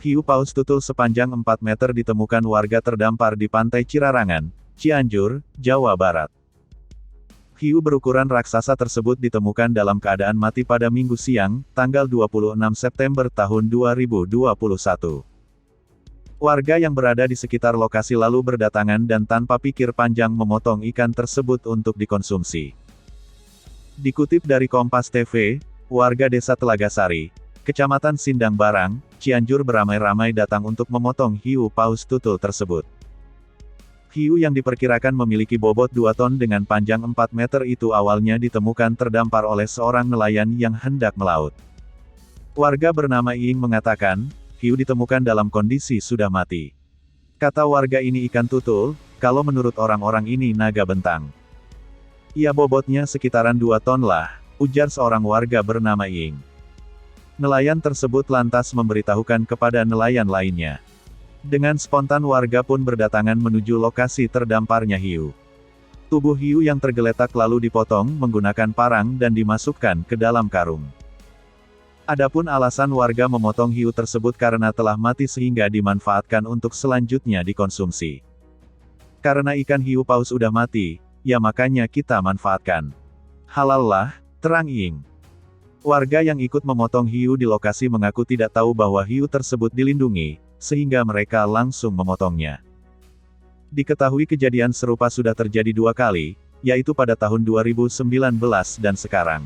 Hiu paus tutul sepanjang 4 meter ditemukan warga terdampar di Pantai Cirarangan, Cianjur, Jawa Barat. Hiu berukuran raksasa tersebut ditemukan dalam keadaan mati pada Minggu siang, tanggal 26 September tahun 2021. Warga yang berada di sekitar lokasi lalu berdatangan dan tanpa pikir panjang memotong ikan tersebut untuk dikonsumsi. Dikutip dari Kompas TV, warga Desa Telagasari, Kecamatan Sindang Barang, Cianjur beramai-ramai datang untuk memotong hiu paus tutul tersebut. Hiu yang diperkirakan memiliki bobot 2 ton dengan panjang 4 meter itu awalnya ditemukan terdampar oleh seorang nelayan yang hendak melaut. Warga bernama Iing mengatakan, hiu ditemukan dalam kondisi sudah mati. Kata warga ini ikan tutul, kalau menurut orang-orang ini naga bentang. Ya bobotnya sekitaran 2 ton lah, ujar seorang warga bernama Iing. Nelayan tersebut lantas memberitahukan kepada nelayan lainnya. Dengan spontan warga pun berdatangan menuju lokasi terdamparnya hiu. Tubuh hiu yang tergeletak lalu dipotong menggunakan parang dan dimasukkan ke dalam karung. Adapun alasan warga memotong hiu tersebut karena telah mati sehingga dimanfaatkan untuk selanjutnya dikonsumsi. Karena ikan hiu paus udah mati, ya makanya kita manfaatkan. Halal lah, terang Iing. Warga yang ikut memotong hiu di lokasi mengaku tidak tahu bahwa hiu tersebut dilindungi, sehingga mereka langsung memotongnya. Diketahui kejadian serupa sudah terjadi 2 kali, yaitu pada tahun 2019 dan sekarang.